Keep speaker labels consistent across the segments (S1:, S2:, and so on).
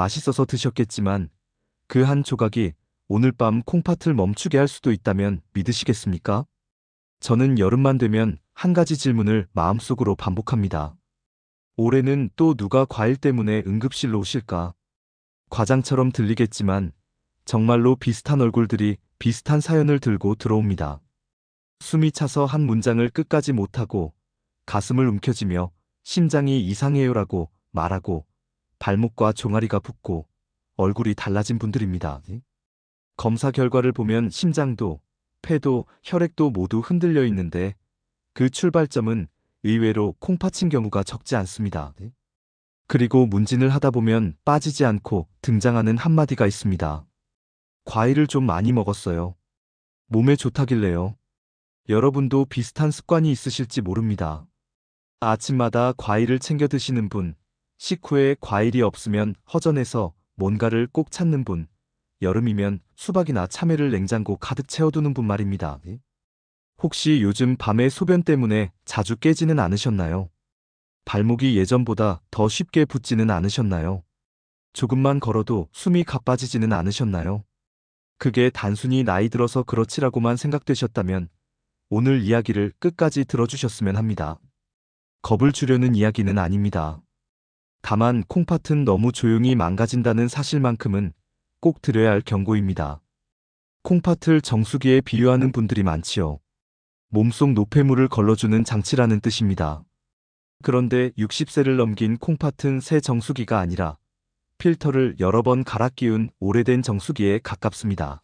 S1: 맛있어서 드셨겠지만 그 한 조각이 오늘 밤 콩팥을 멈추게 할 수도 있다면 믿으시겠습니까? 저는 여름만 되면 한 가지 질문을 마음속으로 반복합니다. 올해는 또 누가 과일 때문에 응급실로 오실까? 과장처럼 들리겠지만 정말로 비슷한 얼굴들이 비슷한 사연을 들고 들어옵니다. 숨이 차서 한 문장을 끝까지 못하고 가슴을 움켜쥐며 심장이 이상해요라고 말하고 발목과 종아리가 붓고 얼굴이 달라진 분들입니다. 검사 결과를 보면 심장도 폐도 혈액도 모두 흔들려 있는데 그 출발점은 의외로 콩팥인 경우가 적지 않습니다. 그리고 문진을 하다 보면 빠지지 않고 등장하는 한마디가 있습니다. 과일을 좀 많이 먹었어요. 몸에 좋다길래요. 여러분도 비슷한 습관이 있으실지 모릅니다. 아침마다 과일을 챙겨 드시는 분, 식후에 과일이 없으면 허전해서 뭔가를 꼭 찾는 분, 여름이면 수박이나 참외를 냉장고 가득 채워두는 분 말입니다. 혹시 요즘 밤에 소변 때문에 자주 깨지는 않으셨나요? 발목이 예전보다 더 쉽게 붓지는 않으셨나요? 조금만 걸어도 숨이 가빠지지는 않으셨나요? 그게 단순히 나이 들어서 그렇지라고만 생각되셨다면 오늘 이야기를 끝까지 들어주셨으면 합니다. 겁을 주려는 이야기는 아닙니다. 다만 콩팥은 너무 조용히 망가진다는 사실만큼은 꼭 드려야 할 경고입니다. 콩팥을 정수기에 비유하는 분들이 많지요. 몸속 노폐물을 걸러주는 장치라는 뜻입니다. 그런데 60세를 넘긴 콩팥은 새 정수기가 아니라 필터를 여러 번 갈아 끼운 오래된 정수기에 가깝습니다.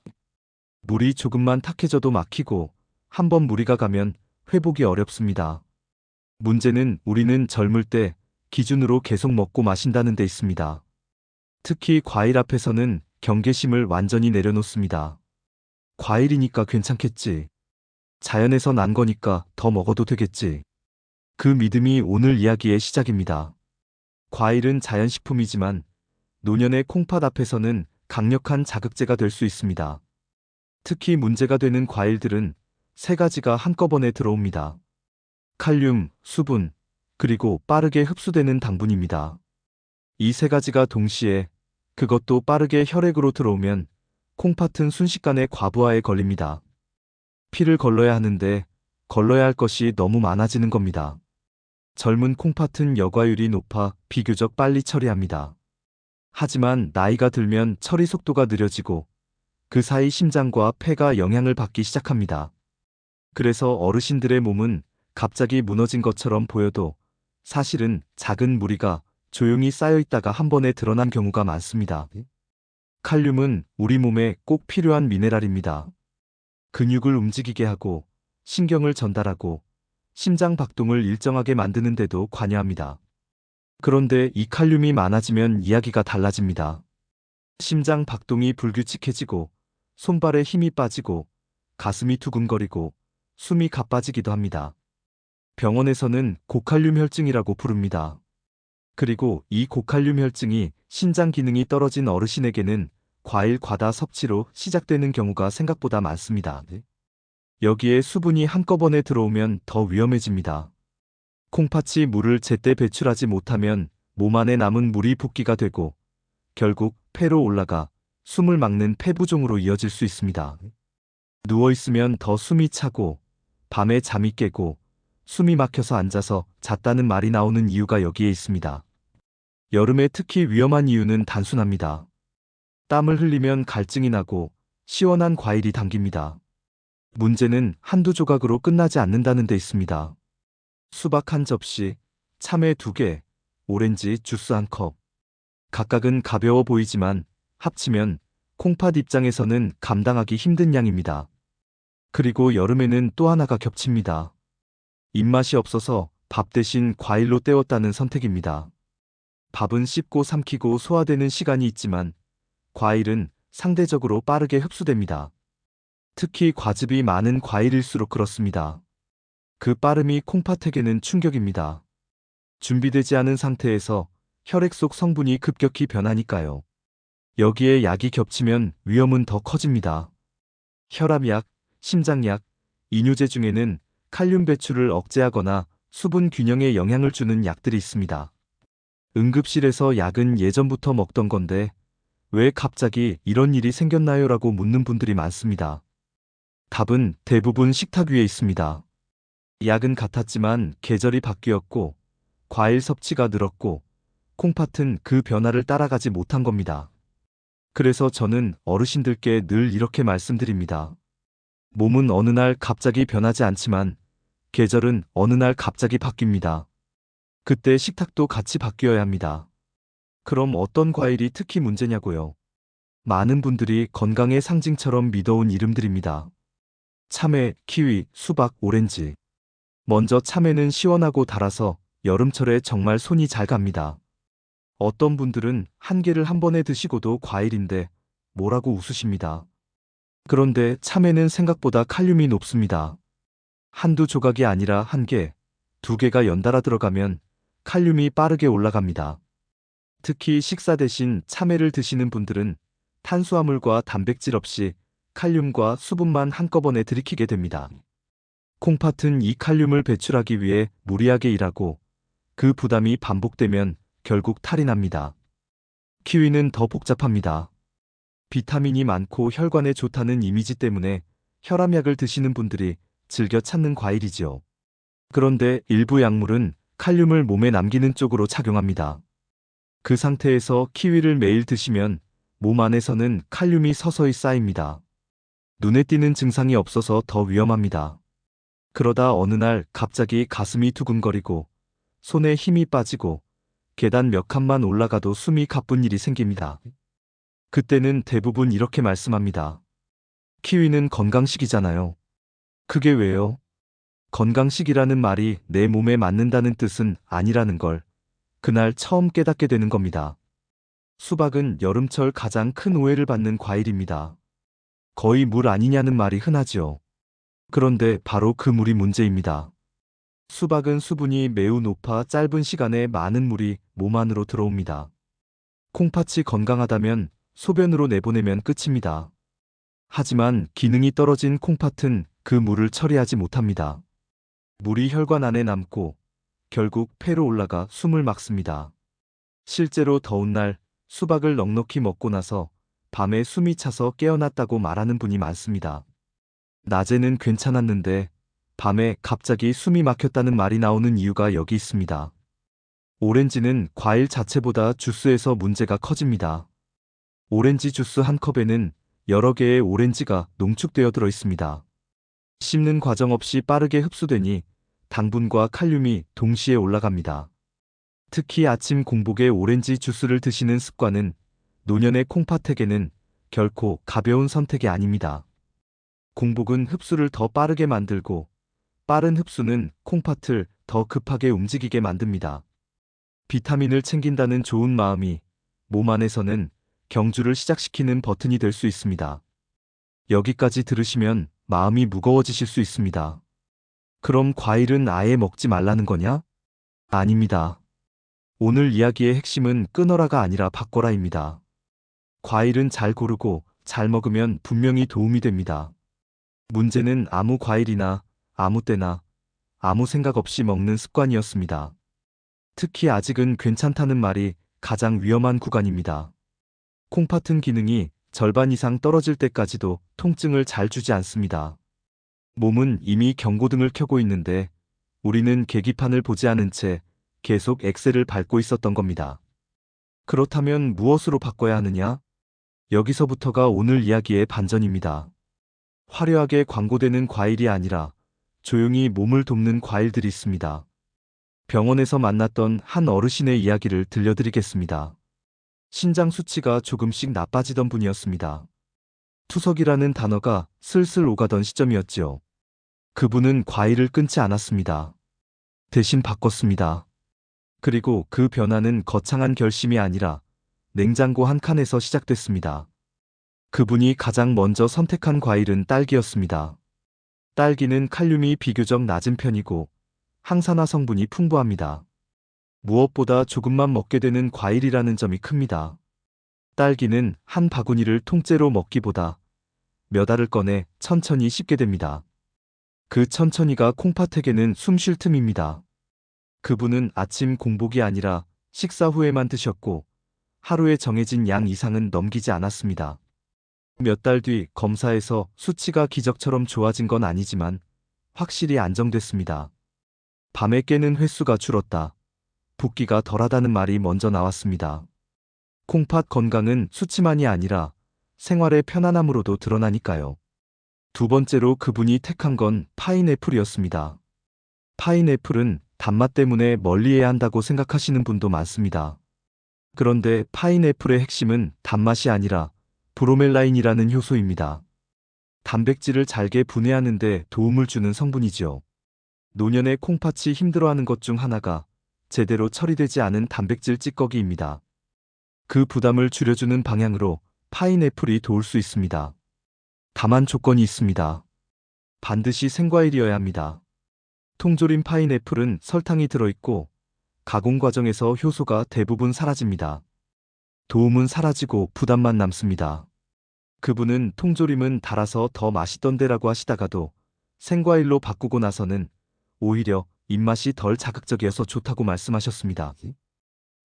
S1: 물이 조금만 탁해져도 막히고 한 번 무리가 가면 회복이 어렵습니다. 문제는 우리는 젊을 때 기준으로 계속 먹고 마신다는 데 있습니다. 특히 과일 앞에서는 경계심을 완전히 내려놓습니다. 과일이니까 괜찮겠지. 자연에서 난 거니까 더 먹어도 되겠지. 그 믿음이 오늘 이야기의 시작입니다. 과일은 자연식품이지만 노년의 콩팥 앞에서는 강력한 자극제가 될 수 있습니다. 특히 문제가 되는 과일들은 세 가지가 한꺼번에 들어옵니다. 칼륨, 수분, 그리고 빠르게 흡수되는 당분입니다. 이 세 가지가 동시에 그것도 빠르게 혈액으로 들어오면 콩팥은 순식간에 과부하에 걸립니다. 피를 걸러야 하는데 걸러야 할 것이 너무 많아지는 겁니다. 젊은 콩팥은 여과율이 높아 비교적 빨리 처리합니다. 하지만 나이가 들면 처리 속도가 느려지고 그 사이 심장과 폐가 영향을 받기 시작합니다. 그래서 어르신들의 몸은 갑자기 무너진 것처럼 보여도 사실은 작은 무리가 조용히 쌓여 있다가 한 번에 드러난 경우가 많습니다. 칼륨은 우리 몸에 꼭 필요한 미네랄입니다. 근육을 움직이게 하고 신경을 전달하고 심장 박동을 일정하게 만드는 데도 관여합니다. 그런데 이 칼륨이 많아지면 이야기가 달라집니다. 심장 박동이 불규칙해지고 손발에 힘이 빠지고 가슴이 두근거리고 숨이 가빠지기도 합니다. 병원에서는 고칼륨 혈증이라고 부릅니다. 그리고 이 고칼륨 혈증이 신장 기능이 떨어진 어르신에게는 과일 과다 섭취로 시작되는 경우가 생각보다 많습니다. 여기에 수분이 한꺼번에 들어오면 더 위험해집니다. 콩팥이 물을 제때 배출하지 못하면 몸 안에 남은 물이 붓기가 되고 결국 폐로 올라가 숨을 막는 폐부종으로 이어질 수 있습니다. 누워있으면 더 숨이 차고 밤에 잠이 깨고 숨이 막혀서 앉아서 잤다는 말이 나오는 이유가 여기에 있습니다. 여름에 특히 위험한 이유는 단순합니다. 땀을 흘리면 갈증이 나고 시원한 과일이 당깁니다. 문제는 한두 조각으로 끝나지 않는다는 데 있습니다. 수박 한 접시, 참외 2개, 오렌지 주스 1컵. 각각은 가벼워 보이지만 합치면 콩팥 입장에서는 감당하기 힘든 양입니다. 그리고 여름에는 또 하나가 겹칩니다. 입맛이 없어서 밥 대신 과일로 때웠다는 선택입니다. 밥은 씹고 삼키고 소화되는 시간이 있지만 과일은 상대적으로 빠르게 흡수됩니다. 특히 과즙이 많은 과일일수록 그렇습니다. 그 빠름이 콩팥에게는 충격입니다. 준비되지 않은 상태에서 혈액 속 성분이 급격히 변하니까요. 여기에 약이 겹치면 위험은 더 커집니다. 혈압약, 심장약, 이뇨제 중에는 칼륨 배출을 억제하거나 수분 균형에 영향을 주는 약들이 있습니다. 응급실에서 약은 예전부터 먹던 건데 왜 갑자기 이런 일이 생겼나요? 라고 묻는 분들이 많습니다. 답은 대부분 식탁 위에 있습니다. 약은 같았지만 계절이 바뀌었고 과일 섭취가 늘었고 콩팥은 그 변화를 따라가지 못한 겁니다. 그래서 저는 어르신들께 늘 이렇게 말씀드립니다. 몸은 어느 날 갑자기 변하지 않지만 계절은 어느 날 갑자기 바뀝니다. 그때 식탁도 같이 바뀌어야 합니다. 그럼 어떤 과일이 특히 문제냐고요? 많은 분들이 건강의 상징처럼 믿어온 이름들입니다. 참외, 키위, 수박, 오렌지. 먼저 참외는 시원하고 달아서 여름철에 정말 손이 잘 갑니다. 어떤 분들은 한 개를 한 번에 드시고도 과일인데 뭐라고 웃으십니다. 그런데 참외는 생각보다 칼륨이 높습니다. 한두 조각이 아니라 한 개, 두 개가 연달아 들어가면 칼륨이 빠르게 올라갑니다. 특히 식사 대신 참외를 드시는 분들은 탄수화물과 단백질 없이 칼륨과 수분만 한꺼번에 들이키게 됩니다. 콩팥은 이 칼륨을 배출하기 위해 무리하게 일하고 그 부담이 반복되면 결국 탈이 납니다. 키위는 더 복잡합니다. 비타민이 많고 혈관에 좋다는 이미지 때문에 혈압약을 드시는 분들이 즐겨 찾는 과일이지요. 그런데 일부 약물은 칼륨을 몸에 남기는 쪽으로 작용합니다. 그 상태에서 키위를 매일 드시면 몸 안에서는 칼륨이 서서히 쌓입니다. 눈에 띄는 증상이 없어서 더 위험합니다. 그러다 어느 날 갑자기 가슴이 두근거리고 손에 힘이 빠지고 계단 몇 칸만 올라가도 숨이 가쁜 일이 생깁니다. 그때는 대부분 이렇게 말씀합니다. 키위는 건강식이잖아요. 그게 왜요? 건강식이라는 말이 내 몸에 맞는다는 뜻은 아니라는 걸 그날 처음 깨닫게 되는 겁니다. 수박은 여름철 가장 큰 오해를 받는 과일입니다. 거의 물 아니냐는 말이 흔하지요. 그런데 바로 그 물이 문제입니다. 수박은 수분이 매우 높아 짧은 시간에 많은 물이 몸 안으로 들어옵니다. 콩팥이 건강하다면 소변으로 내보내면 끝입니다. 하지만 기능이 떨어진 콩팥은 그 물을 처리하지 못합니다. 물이 혈관 안에 남고 결국 폐로 올라가 숨을 막습니다. 실제로 더운 날 수박을 넉넉히 먹고 나서 밤에 숨이 차서 깨어났다고 말하는 분이 많습니다. 낮에는 괜찮았는데 밤에 갑자기 숨이 막혔다는 말이 나오는 이유가 여기 있습니다. 오렌지는 과일 자체보다 주스에서 문제가 커집니다. 오렌지 주스 한 컵에는 여러 개의 오렌지가 농축되어 들어 있습니다. 씹는 과정 없이 빠르게 흡수되니 당분과 칼륨이 동시에 올라갑니다. 특히 아침 공복에 오렌지 주스를 드시는 습관은 노년의 콩팥에게는 결코 가벼운 선택이 아닙니다. 공복은 흡수를 더 빠르게 만들고 빠른 흡수는 콩팥을 더 급하게 움직이게 만듭니다. 비타민을 챙긴다는 좋은 마음이 몸 안에서는 경주를 시작시키는 버튼이 될 수 있습니다. 여기까지 들으시면 마음이 무거워지실 수 있습니다. 그럼 과일은 아예 먹지 말라는 거냐? 아닙니다. 오늘 이야기의 핵심은 끊어라가 아니라 바꿔라입니다. 과일은 잘 고르고 잘 먹으면 분명히 도움이 됩니다. 문제는 아무 과일이나 아무 때나 아무 생각 없이 먹는 습관이었습니다. 특히 아직은 괜찮다는 말이 가장 위험한 구간입니다. 콩팥은 기능이 절반 이상 떨어질 때까지도 통증을 잘 주지 않습니다. 몸은 이미 경고등을 켜고 있는데 우리는 계기판을 보지 않은 채 계속 엑셀을 밟고 있었던 겁니다. 그렇다면 무엇으로 바꿔야 하느냐? 여기서부터가 오늘 이야기의 반전입니다. 화려하게 광고되는 과일이 아니라 조용히 몸을 돕는 과일들이 있습니다. 병원에서 만났던 한 어르신의 이야기를 들려드리겠습니다. 신장 수치가 조금씩 나빠지던 분이었습니다. 투석이라는 단어가 슬슬 오가던 시점이었지요. 그분은 과일을 끊지 않았습니다. 대신 바꿨습니다. 그리고 그 변화는 거창한 결심이 아니라 냉장고 한 칸에서 시작됐습니다. 그분이 가장 먼저 선택한 과일은 딸기였습니다. 딸기는 칼륨이 비교적 낮은 편이고 항산화 성분이 풍부합니다. 무엇보다 조금만 먹게 되는 과일이라는 점이 큽니다. 딸기는 한 바구니를 통째로 먹기보다 몇 알을 꺼내 천천히 씹게 됩니다. 그 천천히가 콩팥에게는 숨 쉴 틈입니다. 그분은 아침 공복이 아니라 식사 후에만 드셨고 하루에 정해진 양 이상은 넘기지 않았습니다. 몇 달 뒤 검사에서 수치가 기적처럼 좋아진 건 아니지만 확실히 안정됐습니다. 밤에 깨는 횟수가 줄었다. 붓기가 덜하다는 말이 먼저 나왔습니다. 콩팥 건강은 수치만이 아니라 생활의 편안함으로도 드러나니까요. 두 번째로 그분이 택한 건 파인애플이었습니다. 파인애플은 단맛 때문에 멀리해야 한다고 생각하시는 분도 많습니다. 그런데 파인애플의 핵심은 단맛이 아니라 브로멜라인이라는 효소입니다. 단백질을 잘게 분해하는 데 도움을 주는 성분이지요. 노년의 콩팥이 힘들어하는 것 중 하나가 제대로 처리되지 않은 단백질 찌꺼기입니다. 그 부담을 줄여주는 방향으로 파인애플이 도울 수 있습니다. 다만 조건이 있습니다. 반드시 생과일이어야 합니다. 통조림 파인애플은 설탕이 들어있고 가공 과정에서 효소가 대부분 사라집니다. 도움은 사라지고 부담만 남습니다. 그분은 통조림은 달아서 더 맛있던데라고 하시다가도 생과일로 바꾸고 나서는 오히려 입맛이 덜 자극적이어서 좋다고 말씀하셨습니다.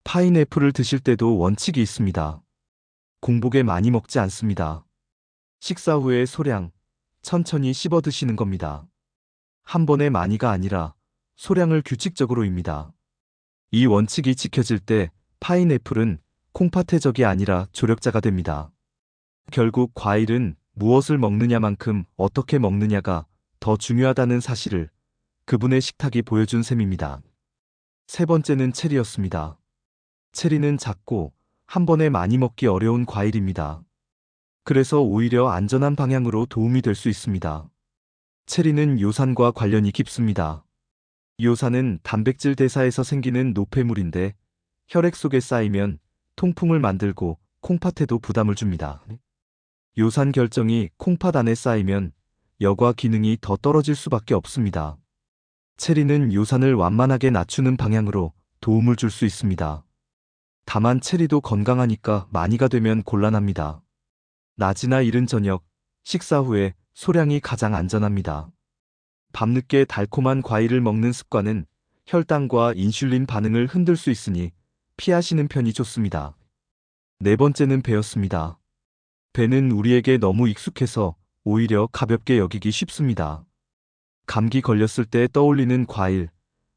S1: 파인애플을 드실 때도 원칙이 있습니다. 공복에 많이 먹지 않습니다. 식사 후에 소량, 천천히 씹어 드시는 겁니다. 한 번에 많이가 아니라 소량을 규칙적으로입니다. 이 원칙이 지켜질 때 파인애플은 콩팥의 적이 아니라 조력자가 됩니다. 결국 과일은 무엇을 먹느냐만큼 어떻게 먹느냐가 더 중요하다는 사실을 그분의 식탁이 보여준 셈입니다. 세 번째는 체리였습니다. 체리는 작고 한 번에 많이 먹기 어려운 과일입니다. 그래서 오히려 안전한 방향으로 도움이 될 수 있습니다. 체리는 요산과 관련이 깊습니다. 요산은 단백질 대사에서 생기는 노폐물인데 혈액 속에 쌓이면 통풍을 만들고 콩팥에도 부담을 줍니다. 요산 결정이 콩팥 안에 쌓이면 여과 기능이 더 떨어질 수밖에 없습니다. 체리는 요산을 완만하게 낮추는 방향으로 도움을 줄 수 있습니다. 다만 체리도 건강하니까 많이가 되면 곤란합니다. 낮이나 이른 저녁, 식사 후에 소량이 가장 안전합니다. 밤늦게 달콤한 과일을 먹는 습관은 혈당과 인슐린 반응을 흔들 수 있으니 피하시는 편이 좋습니다. 네 번째는 배였습니다. 배는 우리에게 너무 익숙해서 오히려 가볍게 여기기 쉽습니다. 감기 걸렸을 때 떠올리는 과일,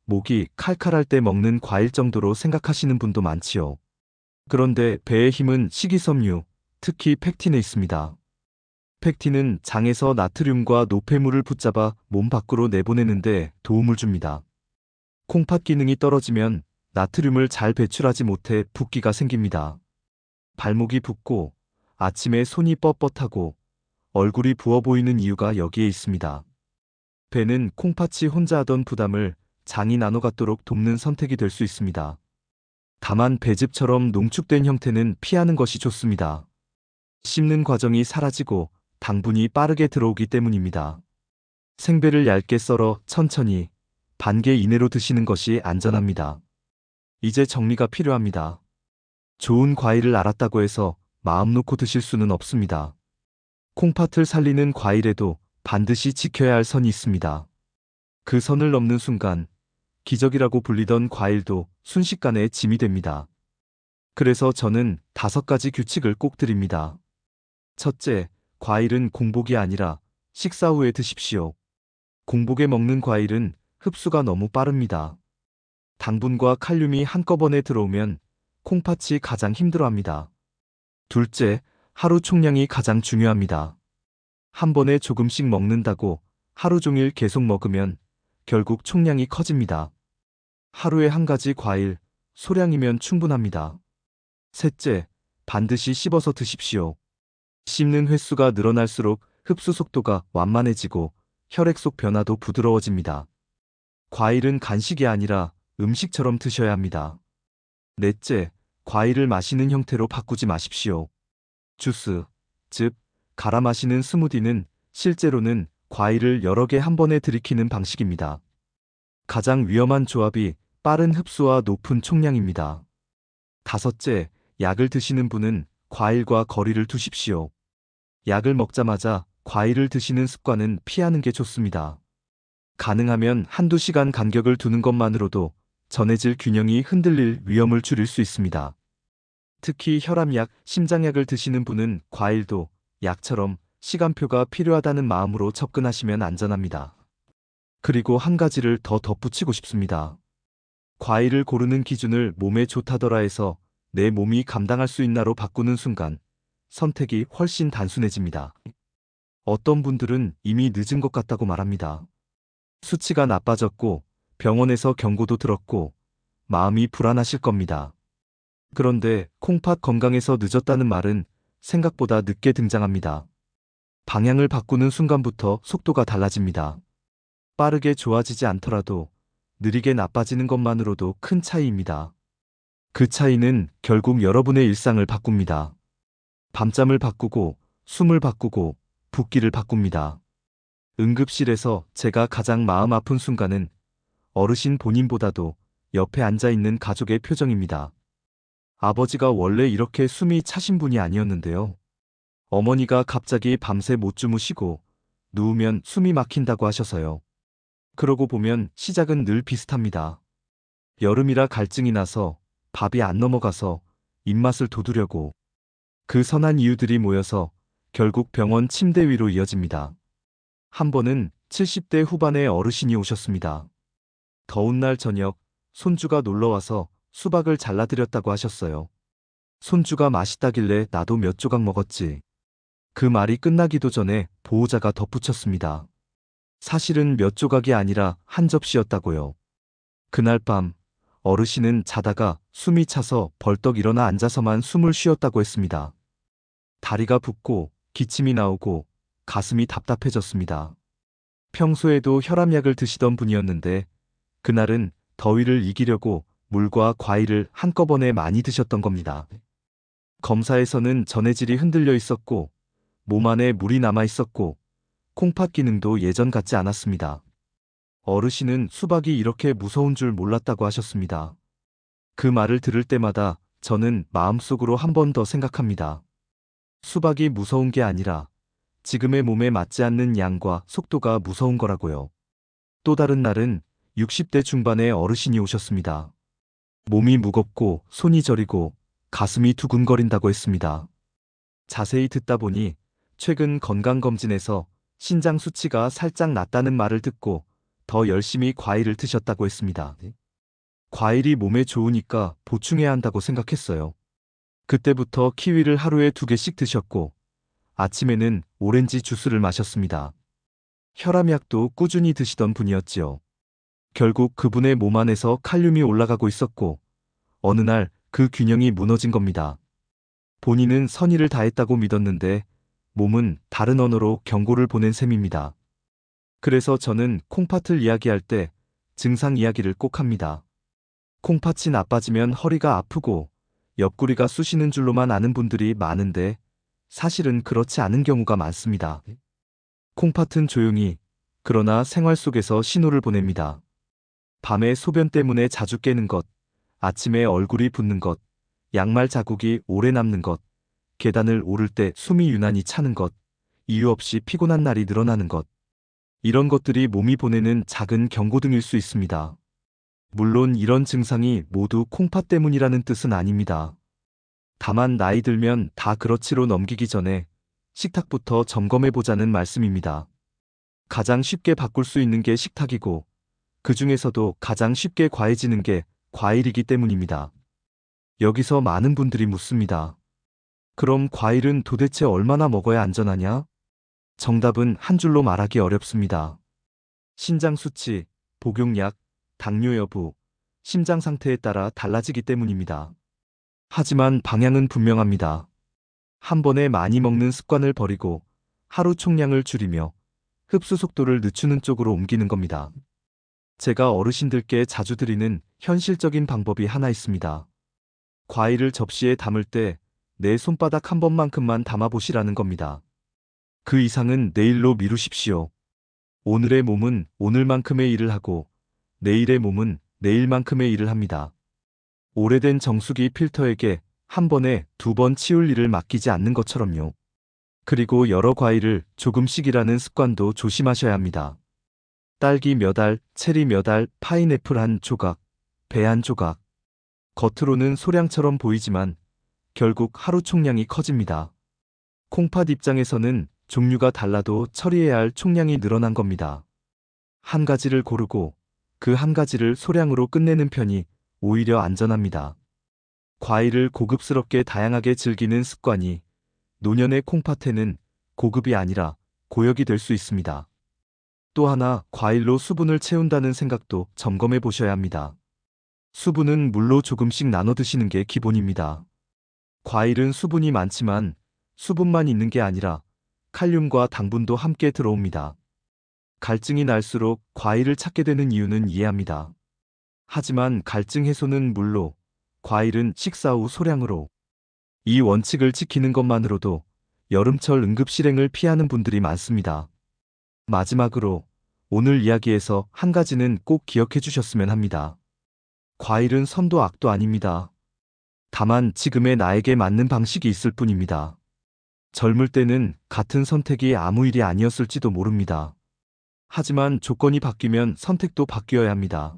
S1: 목이 칼칼할 때 먹는 과일 정도로 생각하시는 분도 많지요. 그런데 배의 힘은 식이섬유, 특히 팩틴에 있습니다. 팩틴은 장에서 나트륨과 노폐물을 붙잡아 몸 밖으로 내보내는데 도움을 줍니다. 콩팥 기능이 떨어지면 나트륨을 잘 배출하지 못해 붓기가 생깁니다. 발목이 붓고 아침에 손이 뻣뻣하고 얼굴이 부어 보이는 이유가 여기에 있습니다. 배는 콩팥이 혼자 하던 부담을 장이 나눠 갖도록 돕는 선택이 될 수 있습니다. 다만 배즙처럼 농축된 형태는 피하는 것이 좋습니다. 씹는 과정이 사라지고 당분이 빠르게 들어오기 때문입니다. 생배를 얇게 썰어 천천히 반개 이내로 드시는 것이 안전합니다. 이제 정리가 필요합니다. 좋은 과일을 알았다고 해서 마음 놓고 드실 수는 없습니다. 콩팥을 살리는 과일에도 반드시 지켜야 할 선이 있습니다. 그 선을 넘는 순간 기적이라고 불리던 과일도 순식간에 짐이 됩니다. 그래서 저는 5가지 규칙을 꼭 드립니다. 첫째, 과일은 공복이 아니라 식사 후에 드십시오. 공복에 먹는 과일은 흡수가 너무 빠릅니다. 당분과 칼륨이 한꺼번에 들어오면 콩팥이 가장 힘들어합니다. 둘째, 하루 총량이 가장 중요합니다. 한 번에 조금씩 먹는다고 하루 종일 계속 먹으면 결국 총량이 커집니다. 하루에 한 가지 과일, 소량이면 충분합니다. 셋째, 반드시 씹어서 드십시오. 씹는 횟수가 늘어날수록 흡수 속도가 완만해지고 혈액 속 변화도 부드러워집니다. 과일은 간식이 아니라 음식처럼 드셔야 합니다. 넷째, 과일을 마시는 형태로 바꾸지 마십시오. 주스, 즉, 갈아 마시는 스무디는 실제로는 과일을 여러 개 한 번에 들이키는 방식입니다. 가장 위험한 조합이 빠른 흡수와 높은 총량입니다. 다섯째, 약을 드시는 분은 과일과 거리를 두십시오. 약을 먹자마자 과일을 드시는 습관은 피하는 게 좋습니다. 가능하면 한두 시간 간격을 두는 것만으로도 전해질 균형이 흔들릴 위험을 줄일 수 있습니다. 특히 혈압약, 심장약을 드시는 분은 과일도 약처럼 시간표가 필요하다는 마음으로 접근하시면 안전합니다. 그리고 한 가지를 더 덧붙이고 싶습니다. 과일을 고르는 기준을 몸에 좋다더라 해서 내 몸이 감당할 수 있나로 바꾸는 순간 선택이 훨씬 단순해집니다. 어떤 분들은 이미 늦은 것 같다고 말합니다. 수치가 나빠졌고 병원에서 경고도 들었고 마음이 불안하실 겁니다. 그런데 콩팥 건강에서 늦었다는 말은 생각보다 늦게 등장합니다. 방향을 바꾸는 순간부터 속도가 달라집니다. 빠르게 좋아지지 않더라도 느리게 나빠지는 것만으로도 큰 차이입니다. 그 차이는 결국 여러분의 일상을 바꿉니다. 밤잠을 바꾸고, 숨을 바꾸고, 붓기를 바꿉니다. 응급실에서 제가 가장 마음 아픈 순간은 어르신 본인보다도 옆에 앉아있는 가족의 표정입니다. 아버지가 원래 이렇게 숨이 차신 분이 아니었는데요. 어머니가 갑자기 밤새 못 주무시고 누우면 숨이 막힌다고 하셔서요. 그러고 보면 시작은 늘 비슷합니다. 여름이라 갈증이 나서 밥이 안 넘어가서 입맛을 돋우려고 그 선한 이유들이 모여서 결국 병원 침대 위로 이어집니다. 한 번은 70대 후반의 어르신이 오셨습니다. 더운 날 저녁 손주가 놀러와서 수박을 잘라드렸다고 하셨어요. 손주가 맛있다길래 나도 몇 조각 먹었지. 그 말이 끝나기도 전에 보호자가 덧붙였습니다. 사실은 몇 조각이 아니라 한 접시였다고요. 그날 밤 어르신은 자다가 숨이 차서 벌떡 일어나 앉아서만 숨을 쉬었다고 했습니다. 다리가 붓고 기침이 나오고 가슴이 답답해졌습니다. 평소에도 혈압약을 드시던 분이었는데 그날은 더위를 이기려고 물과 과일을 한꺼번에 많이 드셨던 겁니다. 검사에서는 전해질이 흔들려 있었고 몸 안에 물이 남아 있었고 콩팥 기능도 예전 같지 않았습니다. 어르신은 수박이 이렇게 무서운 줄 몰랐다고 하셨습니다. 그 말을 들을 때마다 저는 마음속으로 한 번 더 생각합니다. 수박이 무서운 게 아니라 지금의 몸에 맞지 않는 양과 속도가 무서운 거라고요. 또 다른 날은 60대 중반의 어르신이 오셨습니다. 몸이 무겁고 손이 저리고 가슴이 두근거린다고 했습니다. 자세히 듣다 보니 최근 건강검진에서 신장 수치가 살짝 낮다는 말을 듣고 더 열심히 과일을 드셨다고 했습니다. 과일이 몸에 좋으니까 보충해야 한다고 생각했어요. 그때부터 키위를 하루에 2개씩 드셨고 아침에는 오렌지 주스를 마셨습니다. 혈압약도 꾸준히 드시던 분이었지요. 결국 그분의 몸 안에서 칼륨이 올라가고 있었고 어느 날 그 균형이 무너진 겁니다. 본인은 선의를 다했다고 믿었는데 몸은 다른 언어로 경고를 보낸 셈입니다. 그래서 저는 콩팥을 이야기할 때 증상 이야기를 꼭 합니다. 콩팥이 나빠지면 허리가 아프고 옆구리가 쑤시는 줄로만 아는 분들이 많은데 사실은 그렇지 않은 경우가 많습니다. 콩팥은 조용히 그러나 생활 속에서 신호를 보냅니다. 밤에 소변 때문에 자주 깨는 것, 아침에 얼굴이 붓는 것, 양말 자국이 오래 남는 것, 계단을 오를 때 숨이 유난히 차는 것, 이유 없이 피곤한 날이 늘어나는 것. 이런 것들이 몸이 보내는 작은 경고등일 수 있습니다. 물론 이런 증상이 모두 콩팥 때문이라는 뜻은 아닙니다. 다만 나이 들면 다 그렇지로 넘기기 전에 식탁부터 점검해보자는 말씀입니다. 가장 쉽게 바꿀 수 있는 게 식탁이고 그 중에서도 가장 쉽게 과해지는 게 과일이기 때문입니다. 여기서 많은 분들이 묻습니다. 그럼 과일은 도대체 얼마나 먹어야 안전하냐? 정답은 한 줄로 말하기 어렵습니다. 신장 수치, 복용약, 당뇨 여부, 심장 상태에 따라 달라지기 때문입니다. 하지만 방향은 분명합니다. 한 번에 많이 먹는 습관을 버리고 하루 총량을 줄이며 흡수 속도를 늦추는 쪽으로 옮기는 겁니다. 제가 어르신들께 자주 드리는 현실적인 방법이 하나 있습니다. 과일을 접시에 담을 때 내 손바닥 한 번만큼만 담아보시라는 겁니다. 그 이상은 내일로 미루십시오. 오늘의 몸은 오늘만큼의 일을 하고 내일의 몸은 내일만큼의 일을 합니다. 오래된 정수기 필터에게 한 번에 2번 치울 일을 맡기지 않는 것처럼요. 그리고 여러 과일을 조금씩이라는 습관도 조심하셔야 합니다. 딸기 몇 알, 체리 몇 알, 파인애플 한 조각, 배 한 조각. 겉으로는 소량처럼 보이지만 결국 하루 총량이 커집니다. 콩팥 입장에서는 종류가 달라도 처리해야 할 총량이 늘어난 겁니다. 한 가지를 고르고 그 한 가지를 소량으로 끝내는 편이 오히려 안전합니다. 과일을 고급스럽게 다양하게 즐기는 습관이 노년의 콩팥에는 고급이 아니라 고역이 될 수 있습니다. 또 하나, 과일로 수분을 채운다는 생각도 점검해 보셔야 합니다. 수분은 물로 조금씩 나눠 드시는 게 기본입니다. 과일은 수분이 많지만 수분만 있는 게 아니라 칼륨과 당분도 함께 들어옵니다. 갈증이 날수록 과일을 찾게 되는 이유는 이해합니다. 하지만 갈증 해소는 물로, 과일은 식사 후 소량으로. 이 원칙을 지키는 것만으로도 여름철 응급실행을 피하는 분들이 많습니다. 마지막으로 오늘 이야기에서 한 가지는 꼭 기억해 주셨으면 합니다. 과일은 선도 악도 아닙니다. 다만 지금의 나에게 맞는 방식이 있을 뿐입니다. 젊을 때는 같은 선택이 아무 일이 아니었을지도 모릅니다. 하지만 조건이 바뀌면 선택도 바뀌어야 합니다.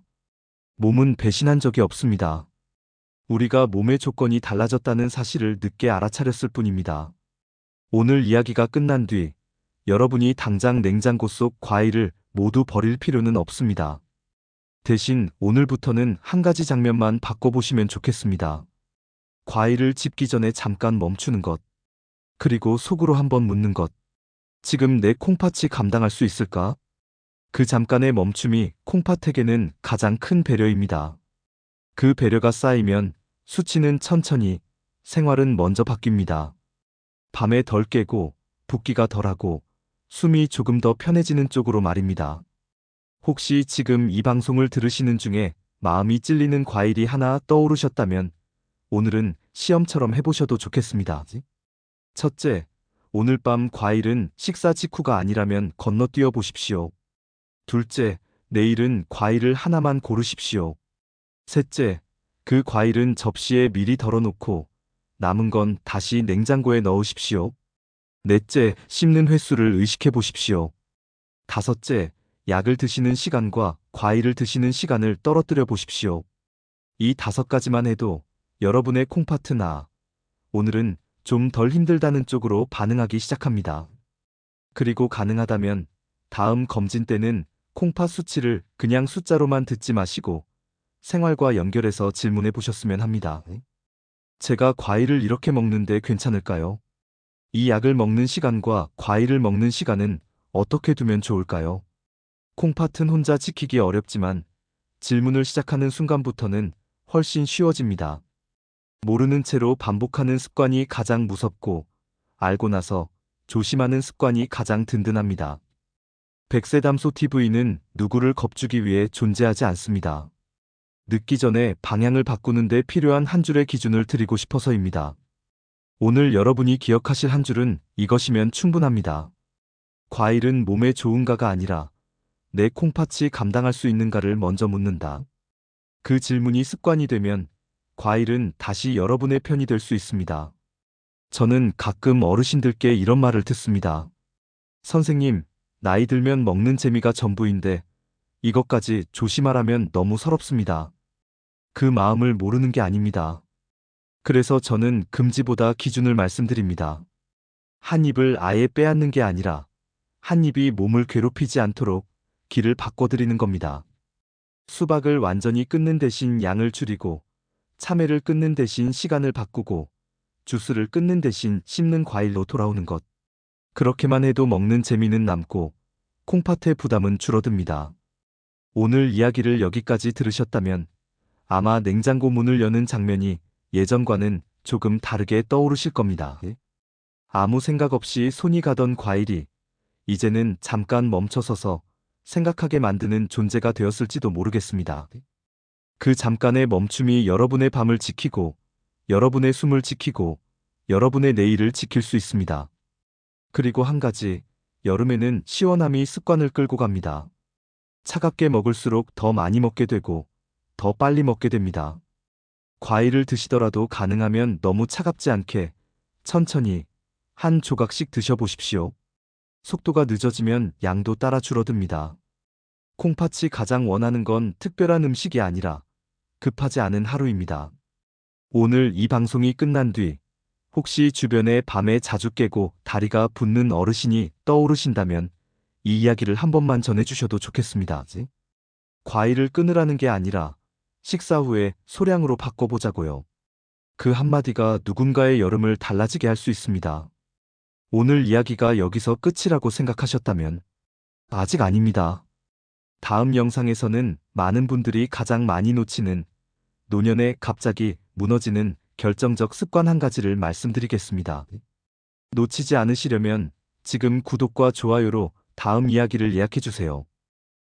S1: 몸은 배신한 적이 없습니다. 우리가 몸의 조건이 달라졌다는 사실을 늦게 알아차렸을 뿐입니다. 오늘 이야기가 끝난 뒤 여러분이 당장 냉장고 속 과일을 모두 버릴 필요는 없습니다. 대신 오늘부터는 한 가지 장면만 바꿔보시면 좋겠습니다. 과일을 집기 전에 잠깐 멈추는 것. 그리고 속으로 한번 묻는 것. 지금 내 콩팥이 감당할 수 있을까? 그 잠깐의 멈춤이 콩팥에게는 가장 큰 배려입니다. 그 배려가 쌓이면 수치는 천천히, 생활은 먼저 바뀝니다. 밤에 덜 깨고, 붓기가 덜하고, 숨이 조금 더 편해지는 쪽으로 말입니다. 혹시 지금 이 방송을 들으시는 중에 마음이 찔리는 과일이 하나 떠오르셨다면 오늘은 시험처럼 해보셔도 좋겠습니다. 첫째, 오늘 밤 과일은 식사 직후가 아니라면 건너뛰어 보십시오. 둘째, 내일은 과일을 하나만 고르십시오. 셋째, 그 과일은 접시에 미리 덜어놓고 남은 건 다시 냉장고에 넣으십시오. 넷째, 씹는 횟수를 의식해 보십시오. 다섯째, 약을 드시는 시간과 과일을 드시는 시간을 떨어뜨려 보십시오. 이 5가지만 해도 여러분의 콩팥은 오늘은 좀 덜 힘들다는 쪽으로 반응하기 시작합니다. 그리고 가능하다면 다음 검진 때는 콩팥 수치를 그냥 숫자로만 듣지 마시고 생활과 연결해서 질문해 보셨으면 합니다. 제가 과일을 이렇게 먹는데 괜찮을까요? 이 약을 먹는 시간과 과일을 먹는 시간은 어떻게 두면 좋을까요? 콩팥은 혼자 지키기 어렵지만 질문을 시작하는 순간부터는 훨씬 쉬워집니다. 모르는 채로 반복하는 습관이 가장 무섭고 알고 나서 조심하는 습관이 가장 든든합니다. 백세담소 TV는 누구를 겁주기 위해 존재하지 않습니다. 늦기 전에 방향을 바꾸는 데 필요한 한 줄의 기준을 드리고 싶어서입니다. 오늘 여러분이 기억하실 한 줄은 이것이면 충분합니다. 과일은 몸에 좋은가가 아니라 내 콩팥이 감당할 수 있는가를 먼저 묻는다. 그 질문이 습관이 되면 과일은 다시 여러분의 편이 될 수 있습니다. 저는 가끔 어르신들께 이런 말을 듣습니다. 선생님, 나이 들면 먹는 재미가 전부인데 이것까지 조심하라면 너무 서럽습니다. 그 마음을 모르는 게 아닙니다. 그래서 저는 금지보다 기준을 말씀드립니다. 한 입을 아예 빼앗는 게 아니라 한 입이 몸을 괴롭히지 않도록 길을 바꿔드리는 겁니다. 수박을 완전히 끊는 대신 양을 줄이고 참외를 끊는 대신 시간을 바꾸고 주스를 끊는 대신 씹는 과일로 돌아오는 것. 그렇게만 해도 먹는 재미는 남고 콩팥의 부담은 줄어듭니다. 오늘 이야기를 여기까지 들으셨다면 아마 냉장고 문을 여는 장면이 예전과는 조금 다르게 떠오르실 겁니다. 아무 생각 없이 손이 가던 과일이 이제는 잠깐 멈춰서서 생각하게 만드는 존재가 되었을지도 모르겠습니다. 그 잠깐의 멈춤이 여러분의 밤을 지키고 여러분의 숨을 지키고 여러분의 내일을 지킬 수 있습니다. 그리고 한 가지, 여름에는 시원함이 습관을 끌고 갑니다. 차갑게 먹을수록 더 많이 먹게 되고 더 빨리 먹게 됩니다. 과일을 드시더라도 가능하면 너무 차갑지 않게 천천히 한 조각씩 드셔보십시오. 속도가 늦어지면 양도 따라 줄어듭니다. 콩팥이 가장 원하는 건 특별한 음식이 아니라 급하지 않은 하루입니다. 오늘 이 방송이 끝난 뒤 혹시 주변에 밤에 자주 깨고 다리가 붓는 어르신이 떠오르신다면 이 이야기를 한 번만 전해주셔도 좋겠습니다. 과일을 끊으라는 게 아니라 식사 후에 소량으로 바꿔보자고요. 그 한마디가 누군가의 여름을 달라지게 할 수 있습니다. 오늘 이야기가 여기서 끝이라고 생각하셨다면 아직 아닙니다. 다음 영상에서는 많은 분들이 가장 많이 놓치는 노년에 갑자기 무너지는 결정적 습관 한 가지를 말씀드리겠습니다. 놓치지 않으시려면 지금 구독과 좋아요로 다음 이야기를 예약해주세요.